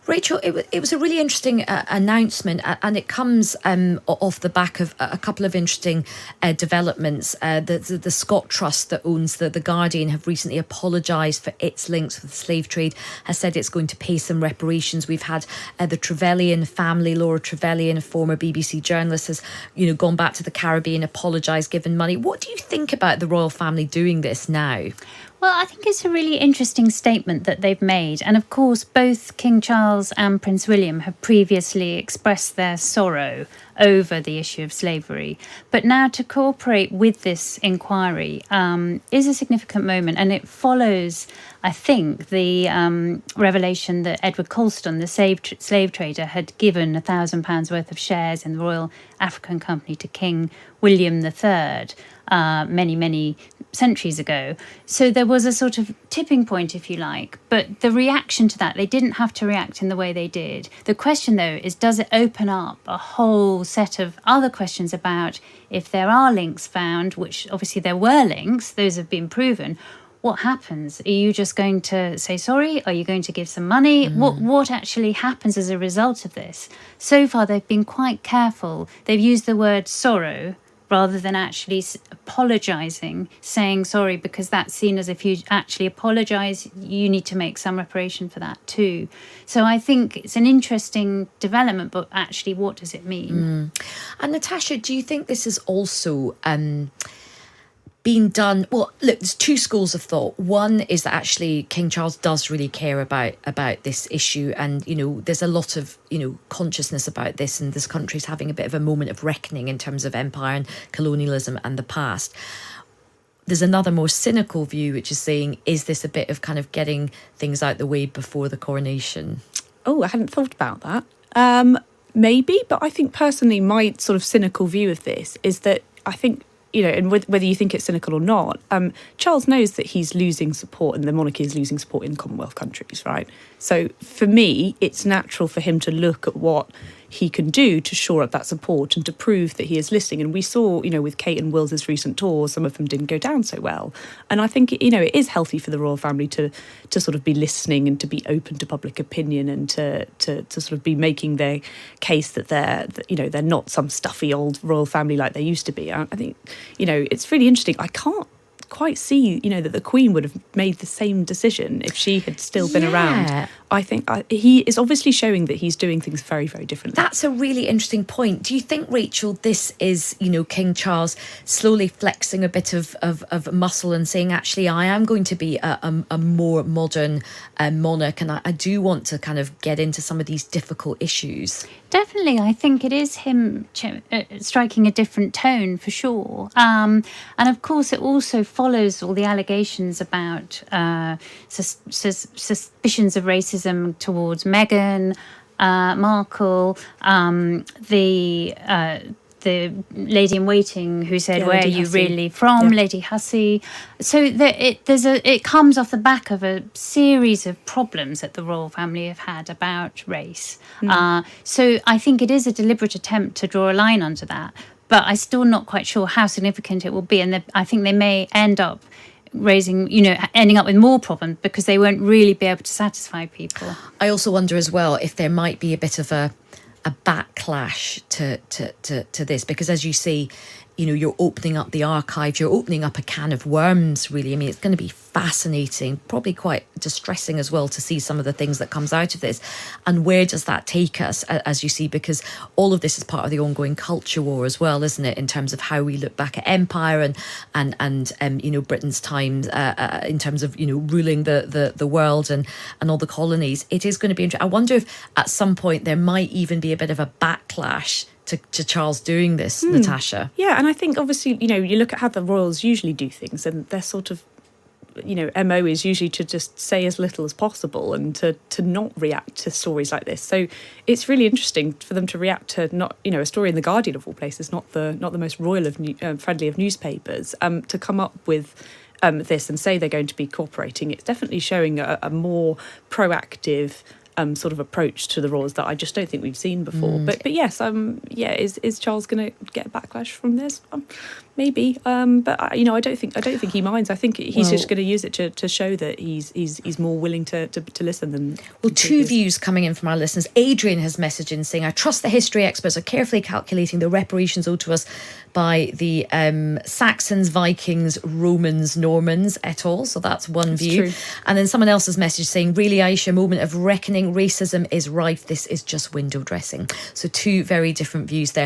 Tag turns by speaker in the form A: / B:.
A: Rachel, it was a really interesting announcement, and it comes off the back of a couple of interesting developments. The Scott Trust that owns the Guardian have recently apologised for its links with the slave trade, has said it's going to pay some reparations. We've had the Trevelyan family, Laura Trevelyan, a former BBC journalist, has gone back to the Caribbean, apologised, given money. What do you think about the royal family doing this now?
B: Well, I think it's a really interesting statement that they've made. And of course, both King Charles and Prince William have previously expressed their sorrow over the issue of slavery. But now to cooperate with this inquiry is a significant moment. And it follows, I think, the revelation that Edward Colston, the slave trader, had given £1,000 worth of shares in the Royal African Company to King William III many centuries ago. So there was a sort of tipping point, if you like. But the reaction to that, they didn't have to react in the way they did. The question, though, is does it open up a whole set of other questions about if there are links found, which obviously there were links, those have been proven. What happens? Are you just going to say sorry? Are you going to give some money? What actually happens as a result of this? So far, they've been quite careful. They've used the word sorrow rather than actually apologising, saying sorry, because that's seen as if you actually apologise, you need to make some reparation for that too. So I think it's an interesting development, but actually, what does it mean?
A: And Natasha, do you think this is also been done? Well, look, there's two schools of thought. One is that actually King Charles does really care about this issue, and there's a lot of consciousness about this, and this country's having a bit of a moment of reckoning in terms of empire and colonialism and the past. There's another more cynical view, which is saying, is this a bit of kind of getting things out the way before the coronation?
C: Oh, I hadn't thought about that. Maybe, but I think personally my sort of cynical view of this is that I think, and whether you think it's cynical or not, Charles knows that he's losing support and the monarchy is losing support in Commonwealth countries, right? So for me, it's natural for him to look at what he can do to shore up that support and to prove that he is listening. And we saw, with Kate and Will's recent tours, some of them didn't go down so well. And I think, it is healthy for the royal family to sort of be listening and to be open to public opinion and to sort of be making their case that they're not some stuffy old royal family like they used to be. I think, it's really interesting. I can't quite see, that the Queen would have made the same decision if she had still been around. I think he is obviously showing that he's doing things very, very differently. That's
A: a really interesting point. Do you think, Rachel, this is, King Charles slowly flexing a bit of muscle and saying, actually, I am going to be a more modern monarch, and I do want to kind of get into some of these difficult issues?
B: Definitely. I think it is him striking a different tone, for sure. And of course, it also follows all the allegations about suspicions of racism towards Meghan Markle, the lady in waiting who said, "Where are you really from?" Lady Hussey. So it comes off the back of a series of problems that the royal family have had about race. So I think it is a deliberate attempt to draw a line under that. But I'm still not quite sure how significant it will be, and I think they may end up ending up with more problems because they won't really be able to satisfy people.
A: I also wonder as well if there might be a bit of a backlash to this, because as you say, you're opening up the archive, you're opening up a can of worms, really. I mean, it's going to be fascinating, probably quite distressing as well to see some of the things that comes out of this. And where does that take us, as you see, because all of this is part of the ongoing culture war as well, isn't it, in terms of how we look back at empire and Britain's time in terms of, ruling the world and all the colonies. It is going to be interesting. I wonder if at some point there might even be a bit of a backlash to Charles doing this, Natasha.
C: Yeah, and I think obviously, you look at how the royals usually do things, and they're sort of, MO is usually to just say as little as possible and to not react to stories like this. So it's really interesting for them to react to not, a story in the Guardian of all places, not the most royal of friendly of newspapers, to come up with this and say they're going to be cooperating. It's definitely showing a more proactive sort of approach to the royals that I just don't think we've seen before. But yes, is Charles going to get a backlash from this? Maybe, but I don't think he minds. I think he's just going to use it to show that he's more willing to listen than.
A: Well, two views coming in from our listeners. Adrian has messaged in saying, "I trust the history experts are carefully calculating the reparations owed to us by the Saxons, Vikings, Romans, Normans et al." So that's one view.
C: True.
A: And then someone else's message saying, "Really, Aisha, moment of reckoning. Racism is rife. This is just window dressing." So two very different views there.